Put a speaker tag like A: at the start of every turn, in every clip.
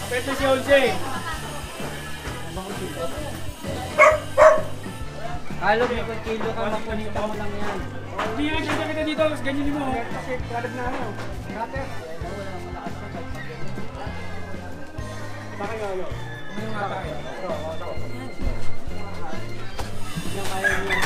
A: Pwede si Olse.
B: Halog, may kilo ka, mapunita mo lang yan.
A: Hindi yan, kita dito, mas ganyan mo. Kasi kalab na ano. Cutter. Bakit nga ano? Ano nga tayo? Yung kaya niya.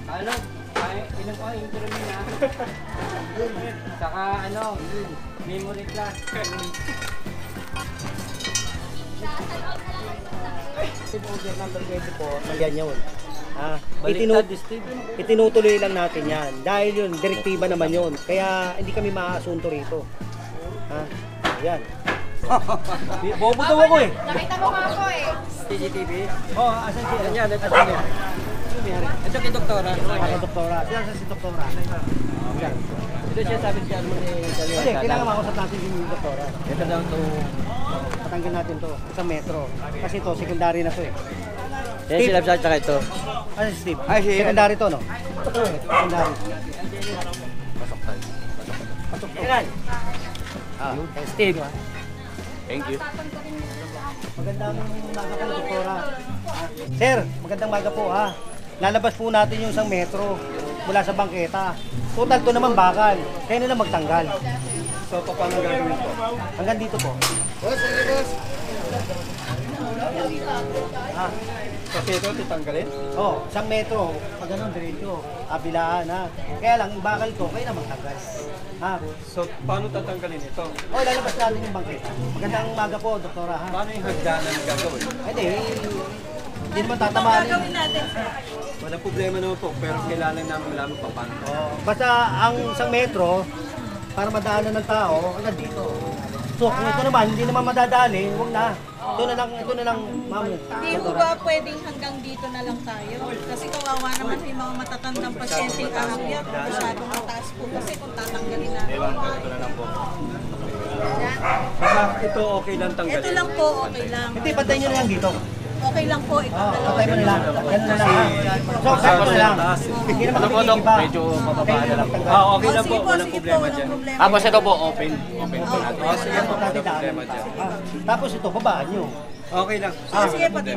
B: Halog, ilang ko yung turo niya. Saka ano, memory class.
C: Steve order number 24, nandiyan yun.
B: Baliktad, Steve.
C: Itinutuloy lang natin yan. Dahil yun, direktiba naman yun. Kaya hindi kami maasunto rito. Yan. Bobo daw ako eh.
D: Nakita mo nga ako eh.
B: CCTV.
C: Oh, asan siya?
B: Yan, asan yan? Ito kay Doktora.
C: Kaya doktora. Siya si doktora. Yan.
B: Ito siya sabi siya mo ni Dali.
C: Hindi, kailangan makausap natin yung doktora.
B: Ito daw to.
C: Patanggal natin to sa metro. Kasi to, secondary na to eh.
B: Yan sila sa tsaka ito.
C: Ano si Steve? Ay, secondary to, no? Secondary. Pasok to.
B: Steve.
A: Thank you.
C: Magandang umaga po, doktora. Sir, magandang umaga po ha. Lalabas po natin yung isang metro mula sa bangketa. Total to naman bakal. Kaya nila magtanggal.
A: So, paano gagawin po?
C: Hanggang dito po.
A: Kasi ito, titanggalin?
C: Oh, isang metro. Pag ganun, diretso. Kabilaan ha. Kaya lang, yung bakal to, kaya na magtanggal.
A: So, paano tatanggalin ito?
C: Oh, lalabas natin yung bangketa. Magandang umaga po, doktora ha.
A: Paano yung hagdanan gagawin?
C: Hindi naman tatamaan.
A: Walang problema naman po, pero kailangan namin malaman pa paano.
C: Oh, basta ang isang metro, para madaanan ng tao, hanggang dito. So kung ito naman, hindi naman madadali, huwag na. Ito na lang, ma'am.
D: Hindi mo ba pwedeng hanggang dito na lang tayo? Kasi kawawa naman yung mga matatandang pasyente aakyat. Masyadong mataas po kasi kung tatanggalin natin.
A: Ganito na lang po. Basta ito okay lang tanggalin.
D: Ito lang po, okay lang.
C: Hindi, patayin nyo na lang dito.
D: Okay lang po, ito dalawa.
C: Patay mo na lang. Ganun na lang ha. So, sakto na lang. Hindi naman kami iba.
A: Medyo mababa na lang po. Okay lang po, walang problema dyan.
D: Tapos
A: ito po, open po natin. Sige po, walang
C: Daanan.
A: problema dyan.
C: Tapos ito, babaan nyo.
A: Okay lang.
D: sige, pati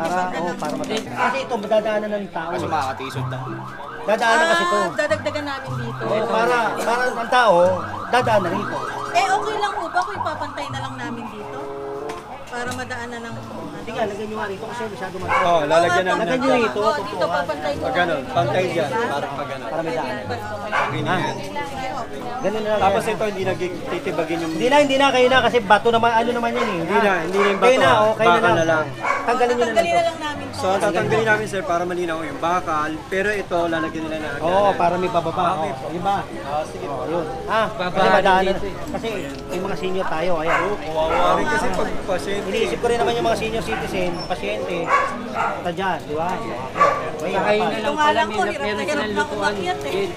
C: Para matay. Kasi ito, madadaanan ng tao.
A: Kaso makakatisod na.
C: Dadaanan kasi ito.
D: Dadagdagan namin dito.
C: Para ang tao, dadaanan rito.
D: Okay lang po ba kung ipapantay na lang namin dito? Para madaanan ng...
C: Hindi nga, lagyan nyo nga rito kasi masyado matay.
A: Oo, lalagyan namin.
C: Lagyan nyo rito,
D: Dito
C: totoo.
D: papantay ko.
A: Pag ganun, pantay dyan. Para pag ganun.
C: Para may daanan.
A: Okay na yan.
C: Ganun na lang.
A: Tapos ito, hindi nagtitibagin yung...
C: Hindi na, kayo na kasi bato naman, ano naman yan eh.
A: Hindi na yung bato.
C: Kayo na, kayo
A: Bakal na lang.
C: Tanggalin nyo na lang
D: Tanggalin
C: to.
D: na lang namin to.
A: So, tatanggalin namin sir para malinaw yung bakal. Pero ito, lalagyan nila na agad.
C: Oo, para may pababa.
A: Okay
C: Oo,
A: po.
C: di ba?
A: Sige po.
C: Yun. Kasi
B: Babaan
C: madaanan.
B: dito
C: Kasi yung mga senior tayo, ayan.
A: Kawawa rin kasi pag pasyente.
C: Iniisip ko rin naman yung mga senior citizen, pasyente, dyan, di ba? May
B: Saka yun na
D: Ito
B: lang
D: nga
B: pala,
D: lang po, hirap na
B: meron
D: hirap
B: silang
D: na
B: lutuan.
D: umakyat eh.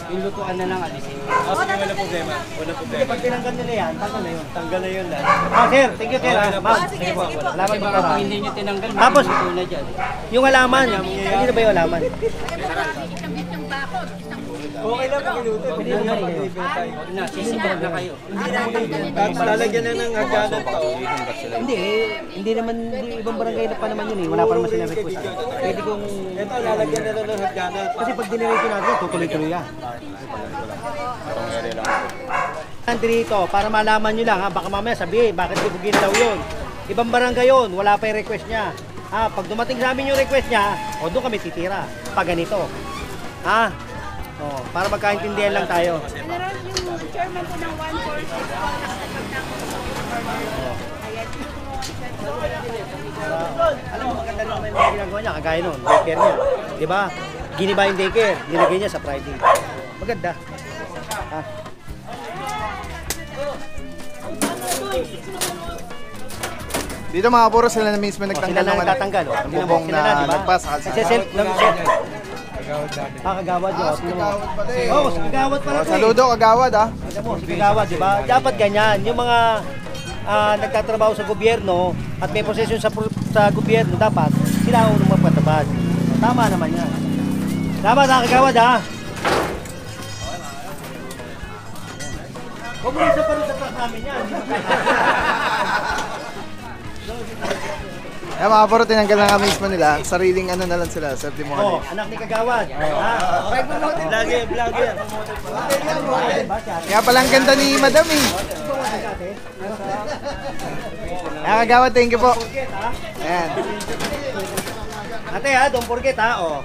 B: Yung lutuan na lang alisin.
A: Sige, walang problema. Walang
C: Hindi,
A: problema.
C: pag tinanggal nila yan, tanggal na yun.
A: Tanggal na yun lahat.
C: Sir, thank you, sir. Ma'am,
D: Sige po.
C: salamat
B: Kasi
C: po.
B: baka kung hindi nyo tinanggal,
C: Tapos,
B: maluto na dyan.
C: yung halaman, hindi na ba yung halaman?
A: Okay lang pag iluto. Hindi naman mag-deliver tayo.
B: Huwag na, sisimbag na kayo.
A: Tapos lalagyan na ng hagdanan to.
C: Hindi naman, ibang barangay na pa naman yun eh. Wala pa naman sila request. Pwede kong,
A: Ito, lalagyan na lang ng hagdanan.
C: kasi pag dinirito natin, tutuloy-tuloy yan. Dito, para malaman nyo lang ha, baka mamaya sabihin, bakit bubugin daw yun? Ibang barangay yun, wala pa yung request niya. Pag dumating sa amin yung request niya, doon kami titira. Pag ganito. Para magkaintindihan lang tayo.
D: General, yung chairman po ng 146 po nakapagtapos ng order. Ayan.
C: may mga ginagawa niya, kagaya nun, daycare niya. Di ba? Giniba yung daycare, nilagay niya sa private. Maganda. Ha?
E: Dito mga puro sila na mismo
C: Sila
E: nagtanggal
C: na
E: ng
C: nagtatanggal.
E: ng bubong
C: Sila
E: na
C: di ba?
E: nagpas sa kalsada.
C: Nagsiself. Kagawad yun.
E: Si Kagawad pala eh.
C: Oo, si Kagawad pala.
E: Oh, saludo Kagawad ah.
C: Alam mo, si Kagawad, di ba? Dapat ganyan. Yung mga nagtatrabaho sa gobyerno at may posisyon sa gobyerno, dapat sila ang unang magpatupad. Tama naman yan. Tama na, Kagawad ha? Huwag mo isa pa rin sa truck namin yan.
E: Eh mga puro tinanggal na nga mismo nila. Sariling ano na lang sila,
C: Oh,
E: certimoney.
C: anak ni Kagawad. Vlogger.
E: Kaya pala ang ganda ni Madam eh. Kagawad, thank you po. Ayan.
C: Ate ha, don't forget ha. Oh.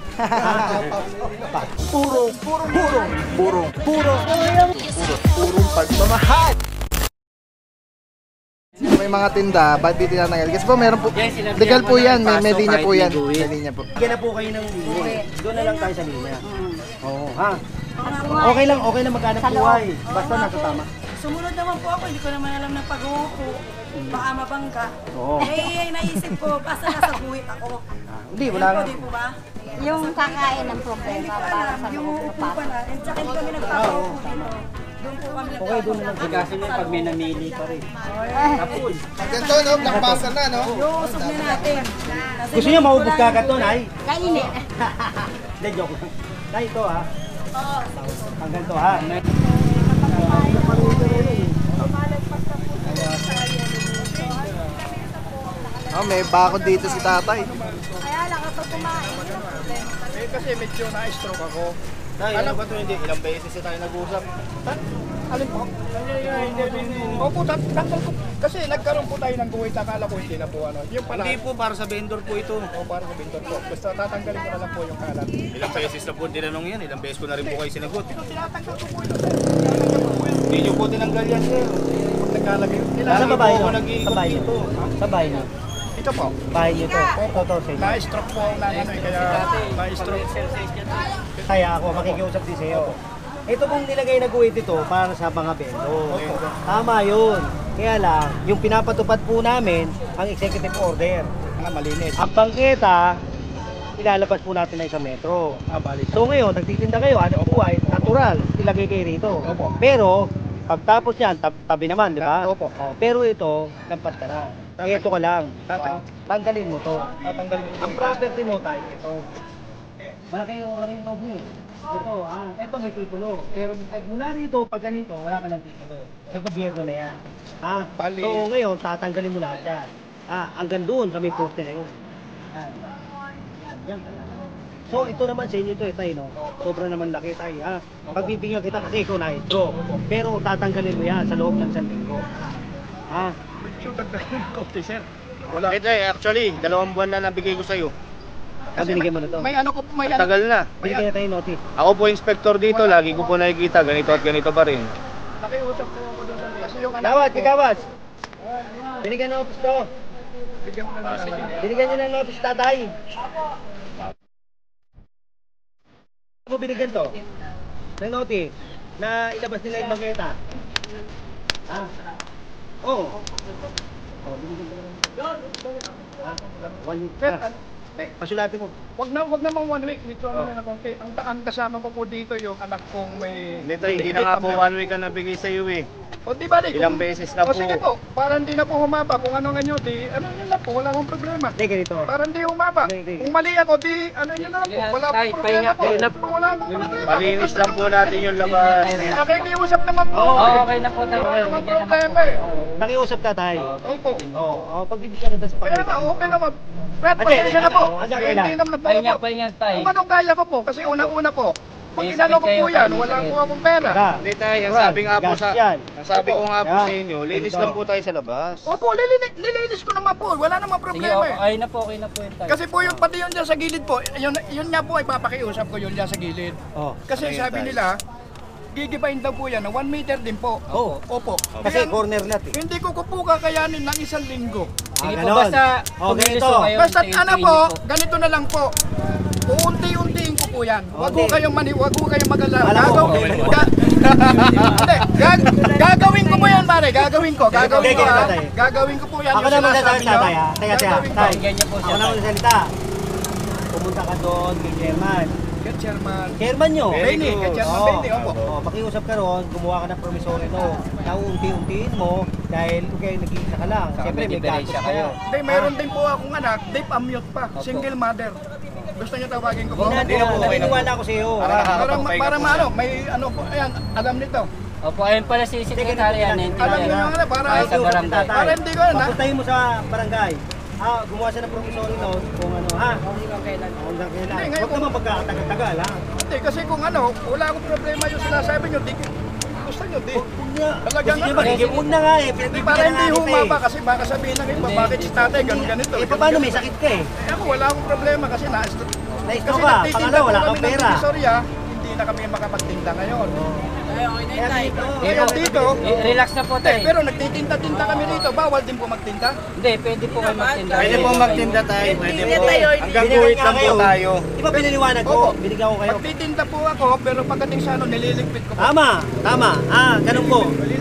E: Purong pagmamahal. May mga tinda, ba't di tinatanggal? Kasi po meron po, legal po yan, may linya po yan. May linya po.
C: Bigyan na po kayo ng linya. Doon na lang tayo sa linya. Oo, ha? Okay lang maghanap buhay. Basta nasa tama.
F: Sumunod naman po ako, hindi ko naman alam ng pag-uupo. Baka mabangga.
C: Oo.
F: Eh, naisip ko, basta nasa buhit ako.
C: Hindi, wala nga.
F: Hindi po ba?
G: Yung kakain ng
F: Hindi
G: problema
F: ko
G: para
F: alam,
G: sa
F: yung
G: mga
F: uupo
G: kapatid.
F: pala. And tsaka hindi kami nagpapaupo dito. Doon po kami
C: Okay, doon na lang.
B: Kasi niya pag may namili pa rin. Kapul.
E: Ganito no, blackbuster na no?
F: Yung usok na natin. Kasi
C: Gusto niya maubos ka agad doon, ay?
G: Kainin.
C: Hindi, joke lang. Tay, ito ha. Hanggang to ha.
E: Oh, may bakod dito si tatay.
G: Kaya lang kapag kumain, yun ang problema.
A: Kasi medyo na-stroke ako.
C: Alam ba ito hindi? Ilang beses tayo nag-usap.
A: Alin po? Opo, tanggal ko. Kasi nagkaroon po tayo ng guhit. Akala ko hindi na po ano. Yung pala.
C: Hindi po, para sa vendor po ito.
A: O para sa bintor po. Basta tatanggalin ko na lang po yung kalat.
H: Ilang beses na po tinanong yan, ilang beses ko na rin po kayo sinagot.
A: Tinatanggal ko po yun. Tinatanggal ko po yun.
H: Hindi nyo po tinanggal yan, sir.
A: Pag nagkalagay.
C: Sa babae
H: po
C: nyo?
H: ako nag-iikot
C: Sa bahay nyo?
H: dito.
C: Sa bahay nyo?
A: Ito po.
C: Bahay nyo to? Ito sa inyo.
A: Na-stroke po ang nanay. Kaya na-stroke.
C: Kaya ako makikiusap din sa'yo. Ito pong nilagay na guhit ito para sa mga vendor. Tama yun. Kaya lang, yung pinapatupad po namin ang executive order.
A: Malinis.
C: Ang bangketa, ilalabas po natin na isang metro. So ngayon, nagtitinda kayo, ano buhay, natural, ilagay kayo rito. Pero, pagtapos yan, tabi naman, di ba?
A: Opo.
C: Oh, pero ito, lampas ka na. Ito ka lang. Tanggalin mo to.
A: Tatanggalin ko.
C: Ang property mo tayo, ito. Malaki yung loob mo. Ito, ito may titulo. Pero mula rito, pag ganito, wala ka ng titulo. Sa gobyerno na yan.
A: Bali.
C: So ngayon, tatanggalin mo lahat yan. Hanggang doon, kami poste na yun. Yan. So ito naman sa inyo ito, tayo, no? Sobra naman laki tayo, ha? Pagbibigyan kita kasi ikaw na ito. Pero tatanggalin mo yan sa loob ng 1 linggo.
A: Yung dagdagan ng konti, sir. Wala.
H: Ito actually, 2 buwan na nabigay ko sa'yo.
C: Binigyan mo na to.
A: May ano ko, may ano.
H: Tagal na.
C: Binigyan na tayo noti.
H: Ako po inspector dito, lagi ko po nakikita, ganito at ganito pa rin.
A: Nakiusap po ako doon. Kasi yung anak
C: Kawad,
A: ko,
C: kawad. Binigyan ng office to.
A: bigyan ko na lang.
C: Binigyan niyo ng office tatay. Ano binigyan to? Ng noti na ilabas nila yung bangketa. Oo. Oh, binigyan ko lang. Pasulatin mo.
A: Wag namang 1 week dito ano na konti. Ang kasama ko po dito yung anak kong may
H: Nito, hindi na nga po 1 week ang nabigay sa'yo eh.
A: O di ba,
H: Ilang beses na
A: O
H: po.
A: sige po, para hindi na po humaba kung ano nga nyo, di ano nyo na po, wala akong problema.
C: Hindi, ganito.
A: Para hindi humaba.
C: Hindi.
A: Kung mali ako, di ano nyo na lang po, wala akong problema po. Wala akong problema.
H: Malinis lang po natin yung labas.
A: Nakikiusap naman po.
B: Okay na po tayo.
A: Wala akong problema eh.
C: Nakiusap tatay.
A: Opo.
C: Oo, pagbibigyan na sa
A: Kaya
C: pangketa.
A: na, okay naman. Brad, pasensya na po.
C: Hanggang
A: Hindi
C: kailan?
A: naman po
B: Pahinga,
A: ako.
B: pahinga tayo.
A: Kung anong kaya ko po, kasi unang-una po, pag inano ko po yan, wala po akong pera.
H: Hindi tayo, ang sabi nga po sa...
C: Yan.
H: Ang sabi ko nga po
C: Yan.
H: sa inyo, linis
C: Ganito.
H: lang po tayo sa labas.
A: Opo, lilinis ko naman po, wala namang
B: Sige,
A: problema eh.
B: okay na po yun tayo.
A: Kasi po yung pati yun dyan sa gilid po, yun nga po ay papakiusap ko yun dyan sa gilid.
C: Oh.
A: Kasi sabi nila, gigibain daw po yan, 1 meter din po.
C: Oo.
A: Opo.
C: Kasi
A: Kaya,
C: corner lot eh.
A: hindi ko po kakayanin ng 1 linggo.
B: Sige po,
C: ganon.
B: basta
C: Oh,
B: pumilis
C: ganito.
B: po kayo.
A: Basta
B: unti-untiin
A: ano
B: niyo
A: po, ganito na lang po. Uunti-untiin ko po yan. Wag ko
C: Okay.
A: kayong wag ko kayong mag-alala.
C: Alam ko,
A: Gagawin
C: okay.
A: Hindi, gagawin ko po yan, pare. Gagawin ko. Gagawin ko.
C: Okay,
A: Ha?
C: tatay.
A: Gagawin ko po yan.
C: Ako
A: yung
C: naman
A: sinasabi
C: nagsasalita,
A: niyo.
C: tay, ha? Teka,
A: Gagawin ko.
C: tay.
B: Ganyan po siya.
C: Ako naman nagsasalita. Pumunta ka doon kay chairman.
A: Kaya, chairman.
C: Chairman nyo.
A: Benny, kay Chairman Benny, opo.
C: Makiusap ka ron, gumawa ka ng promissory no. Na unti-untiin mo dahil kayo nag-iisa ka lang.
B: Saka
C: Siyempre
B: may
C: may gastos
B: diferensya
C: kayo.
A: Hindi, mayroon din po akong anak. Deep amute pa. Single mother. Gusto niyo tawagin ko po?
C: Naniniwala ko sa iyo.
A: Para maano, may ano po, ayan, alam nito.
B: Opo, ayun pala si Secretary yan.
A: Alam niyo yung ano, para
B: Ay, sa barangay.
A: Para hindi ko na.
C: Papuntahin mo sa barangay. Gumawa siya ng promissory note kung ano, ha? Hanggang kailan?
A: Hindi, ngayon
C: Huwag naman pagkakatagal-tagal, ha?
A: Hindi, kasi kung ano, wala akong problema yung sinasabi niyo. Di, gusto niyo, di. Talagang
C: Sige
A: ano.
C: ba, huwag na nga eh.
A: Di, para hindi humaba kasi baka sabihin ng iba, bakit si tatay ganun ganito.
C: Eh, paano may sakit ka eh?
A: Ako, wala akong problema kasi
C: Na-stroke
A: kasi
C: ka,
A: nagtitinda
C: pangalawa,
A: po
C: wala
A: kami
C: kang
A: ng
C: pera.
A: divisorya, hindi na kami makapagtinda ngayon.
C: Kaya dito,
A: Ngayon dito,
B: Relax na po tayo.
A: pero nagtitinda-tinda kami dito, bawal din po magtinda.
B: Hindi, pwede po kayo magtinda.
H: Pwede po magtinda tayo, pwede po. Hanggang
C: Binigyan
H: guhit
C: nga
H: lang po
C: kayo.
H: tayo.
C: Di ba pinaliwanag ko?
A: Opo.
C: Binigyan ko kayo.
A: Magtitinda po ako, pero pagdating sa ano, nililigpit ko po.
C: Tama, tama. Ganun po.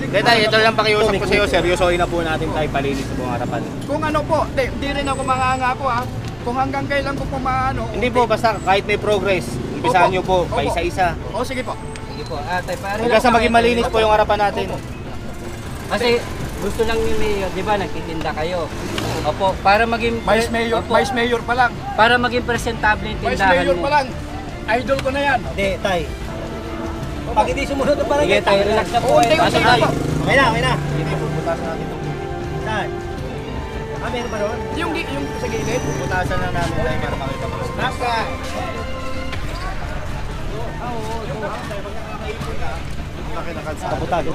H: Kaya tayo, ito lang pakiusap ko sa iyo, seryosohin na po natin tayo palinis sa buong harapan.
A: Kung ano po, hindi rin ako mangangako ha. Kung hanggang kailan ko po maano.
H: Hindi po, basta kahit may progress, umpisahan
A: Opo.
H: niyo po,
A: Opo.
H: paisa-isa.
A: O sige po.
B: Sige po. Tay, paano
H: Hanggang sa maging malinis po yung harapan natin.
B: Kasi gusto lang ni Mayor, di ba, nagtitinda kayo. Opo, para maging... Opo,
A: Vice Mayor pa lang.
B: para maging presentable yung
A: Vice
B: tindahan
A: Mayor
B: mo.
A: pa lang. Idol ko na yan.
C: Hindi, tay. Pag hindi sumunod ng barangay,
B: Sige, tayo, relax na po kayo.
A: Unti-unti
B: Pasok
A: na
B: tayo.
A: po.
C: Okay na, okay na. Saan? Meron ba doon?
A: Yung sa gilid.
H: Putasan na namin tayo para makita po.
A: Nasa.
C: Kabutag.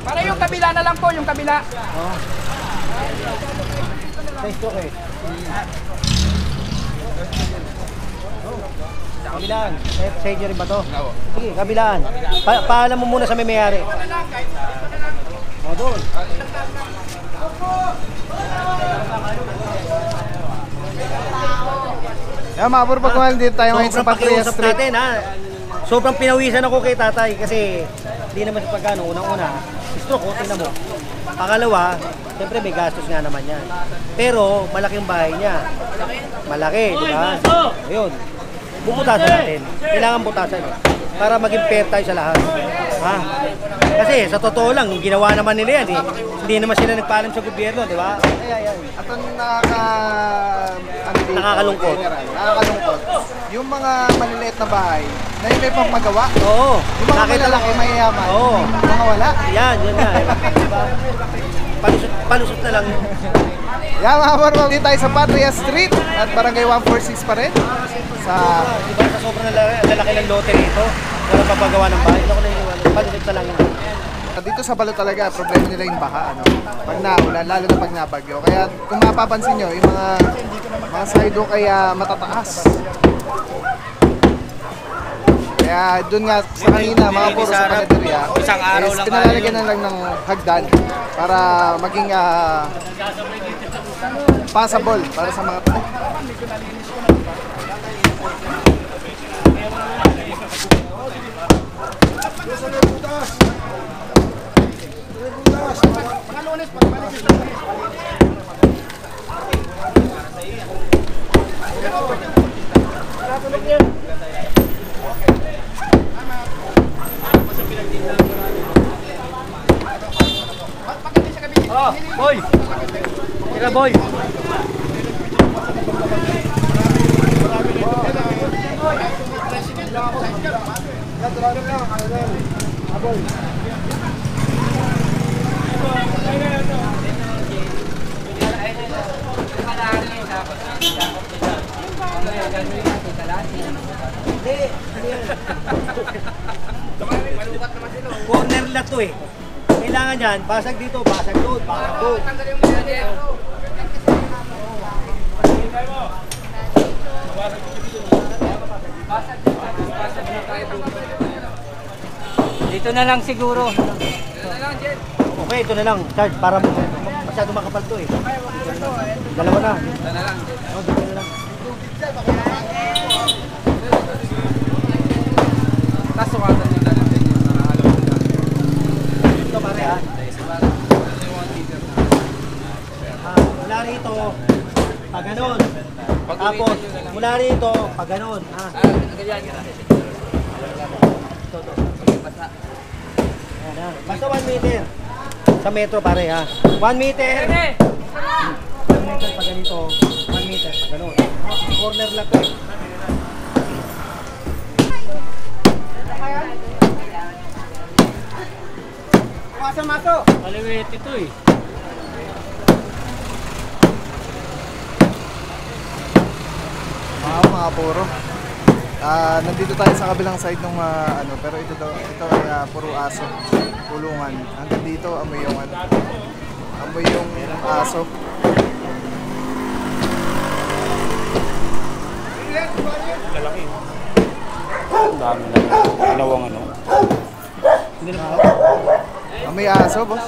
A: Para yung kabila na lang po, yung kabila.
C: Sa stroke eh. Kabilaan. Sa inyo rin ba to? Sige, kabilaan. Paalam mo muna sa may-mayari. O, doon.
E: Yan mga puro pagkuhan dito tayo ngayon sa
C: Sobrang
E: Patria
C: pakiusap
E: Street.
C: natin, ha? Sobrang pinawisan ako kay tatay kasi hindi naman sa pagkano. Unang-una, stroke, tingnan mo. Pangalawa, siyempre may gastos nga naman yan. Pero malaki yung bahay niya. Malaki, di ba? Ayun. Bubutasan natin. Kailangan butasan para maging fair tayo sa lahat. Ha? Kasi sa totoo lang, ginawa naman nila yan eh. Hindi naman sila nagpaalam sa gobyerno, di ba?
E: At ang
C: Nakakalungkot.
E: Nakakalungkot. Yung mga maliliit na bahay, na yung may pangmagawa.
C: Oo.
E: Yung mga malalaki, mayayaman.
C: Oo.
E: Mga wala.
C: Yan nga. Diba? Palusot na lang.
E: Yan mga puro, dito tayo sa Patria Street at Barangay 146 pa rin. Sa
C: Diba sa sobrang lalaki ng lote rito, walang papagawa ng bahay. Hindi ako naniniwala. Palusot na lang yun.
E: dito sa Balo talaga, problema nila yung baha, ano? Pag naulan, lalo na pag nabagyo. Kaya kung mapapansin nyo, yung mga sidewalk ay matataas. Kaya doon nga sa kanina, mga puro sa panaderia,
H: Isang araw
E: is
H: lang
E: pinalalagyan na lang ng hagdan para maging passable para sa mga tao.
H: Oh, boy! Tira, boy!
C: Corner lot to eh. Kailangan yan, basag dito, basag doon, basag doon.
B: Ito na lang siguro.
C: Okay, ito na lang. Charge, para masyado makapal to eh. Dalawa na.
B: Ito na lang.
C: Oh, dito na lang.
E: Tasukatan nyo na lang din yun. Alam mo na.
C: Ito pare ha. Mula rito, pag ganun. Tapos, mula rito, pag ganun. Ha? Basta 1 meter. Sa metro pare ha. 1 meter. 1 meter pag ganito. 1 meter pag ganun. Corner lang to eh.
A: Maso!
B: Maliwet ito eh.
E: Mga puro. Nandito tayo sa kabilang side ng ano, pero ito ay puro aso. Kulungan. Hanggang dito amoy yung ano. Amoy yung aso.
H: Lalaki. Ang dami na. Ginawang ano.
E: Amoy aso, boss.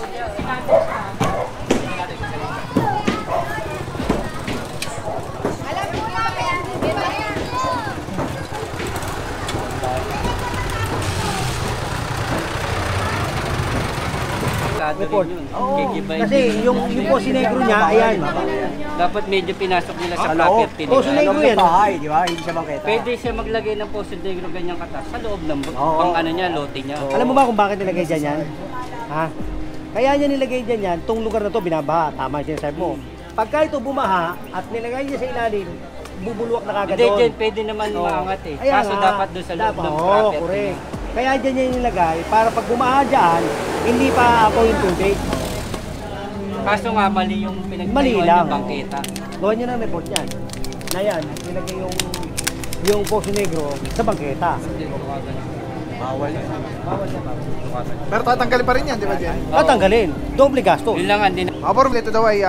C: Report.
B: Gigibay.
C: Kasi yung Poso Negro niya, ayan.
B: Dapat medyo pinasok nila sa property
C: Poso
B: nila.
C: Negro yan.
A: di ba? Hindi siya bangketa.
B: Pwede siya maglagay ng Poso Negro ganyang katas sa loob ng pang ano niya, lote niya.
C: Alam mo ba kung bakit nilagay dyan yan? Ha? Kaya niya nilagay dyan yan, itong lugar na to binabaha. Tama yung sinasabi mo. Pagka ito bumaha at nilagay niya sa ilalim, bubulwak na kagad
B: Hindi,
C: doon.
B: dyan pwede naman maangat eh.
C: Kaya
B: Kaso
C: nga,
B: dapat doon sa loob ng
C: Oo,
B: property
C: correct.
B: niya.
C: Kaya dyan niya nilagay para pag bumaha dyan, hindi pa ako yung tubig.
B: Kaso nga mali yung
C: Mali
B: pinagtayuan
C: lang.
B: ng bangketa.
C: Gawa niyo na report yan. Na yan, nilagay yung Poso Negro sa bangketa. Bawal yan. Bawal yan.
E: Pero tatanggalin pa rin yan, di ba, Jen?
C: Tatanggalin. Doble gasto.
B: Yun lang ang din.
E: Mga puro, ito daw ay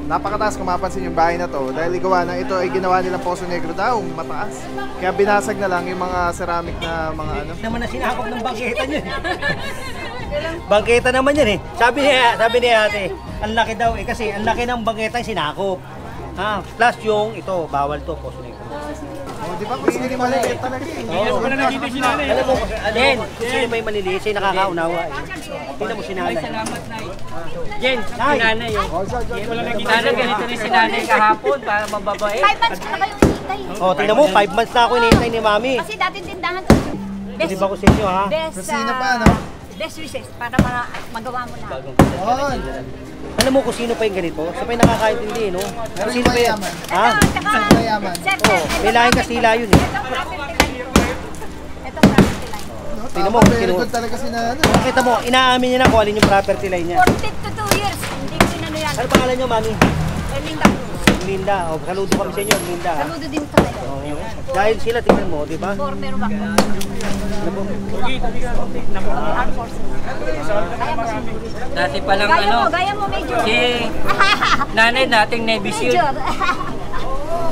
E: napakataas kung mapansin yung bahay na to dahil gawa na ito ay ginawa nilang Poso Negro daw, mataas. Kaya binasag na lang yung mga ceramic na mga ano.
C: Naman na sinakop ng bangketa niya. Bangketa naman yan eh. Sabi ni ate, ang laki daw eh kasi ang laki ng bangketa yung sinakop. Ha? Plus yung ito, bawal to, Poso Negro.
E: Oh, di ba? Kung sino yung maliit talaga eh.
C: Oo. Alam mo, kung sino ba yung maliliit, siya nakakaunawa eh. Tingnan mo si nanay.
B: Ay, salamat, Nay. Jen, si
C: Nay.
B: nanay yun. Sana ganito rin si nanay kahapon para mababae.
G: 5 months ko na kayong hinihintay.
C: Oh, tingnan mo, 5 months na ako inihintay ni Mami.
G: Kasi dati tindahan to.
C: Hindi ba ko sa inyo ha?
G: Best,
E: Sino pa, no?
G: best wishes para magawa mo na.
E: On!
C: Alam mo kung sino pa yung ganito? Sa pa yung nakakaintindi, no?
E: Pero
C: Sino pa yan?
E: mayaman.
C: Ha?
G: Tsaka,
E: Mayaman.
G: sir,
C: Oh, may lahing Kastila yun eh.
G: Itong property line. Itong property line.
C: Tingnan mo,
E: Very
C: sino-
E: good talaga si na ano.
C: Nakita mo, inaamin niya na kung alin yung property line niya.
G: 14 to 2 years. Hindi ko inano yan.
C: Ano pangalan niyo, Mami?
G: Erlinda Cruz.
C: Linda. O, saludo kami sa inyo, Linda. ha?
G: Saludo din kami.
C: Oh, dahil sila, tingnan mo, di ba?
G: Former back. Armed forces. Kaya mo
B: Dati palang
G: Gaya
B: ano,
G: mo, gaya mo, Major.
B: si nanay nating Navy SEAL.
G: Major.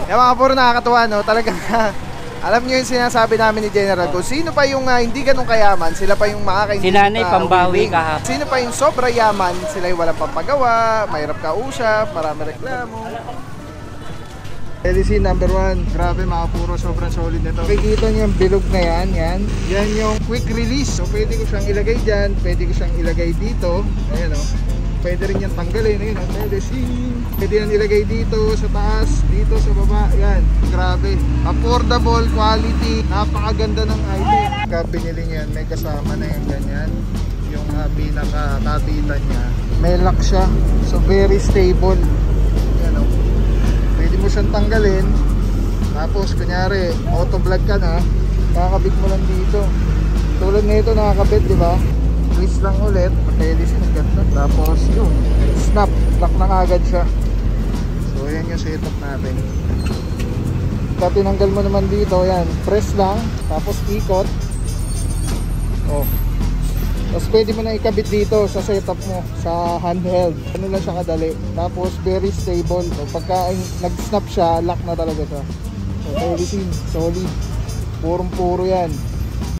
E: Kaya mga puro nakakatuwa, no? Talaga, alam niyo yung sinasabi namin ni General, kung sino pa yung hindi ganun kayaman, sila pa yung makakaintindi.
B: Si nanay
E: na
B: pambawi
E: willing.
B: kahapon.
E: Sino pa yung sobra yaman, sila yung walang pampagawa, mahirap kausap, marami reklamo. LEC number 1, grabe mga puro, sobrang solid nito. Kikita niyo yung bilog na yan yung quick release. So pwede ko siyang ilagay dyan, pwede ko siyang ilagay dito. Ayan o, pwede rin yan tanggalin. Ayan o, LEC. Pwede yan ilagay dito sa taas, dito sa baba. Yan, grabe. Affordable, quality, napakaganda ng item. Pagka binili niyan, may kasama na yung ganyan. Yung pinaka-kabitan niya. May lock siya, so very stable. Yan o. Pwede mo siyang tanggalin. Tapos kunyari auto vlog ka na, kakabit mo lang dito. Tulad nito nakakabit, di ba? Twist lang ulit, pwede siya ganda. Tapos yun, snap, lock na agad siya. So yan yung setup natin. Pagka tinanggal mo naman dito, yan, press lang, tapos ikot. Oh. Tapos pwede mo na ikabit dito sa setup mo, sa handheld. Ano lang siya kadali. Tapos very stable. So pagka nag-snap siya, lock na talaga siya. So solid, solid. Purong-puro yan.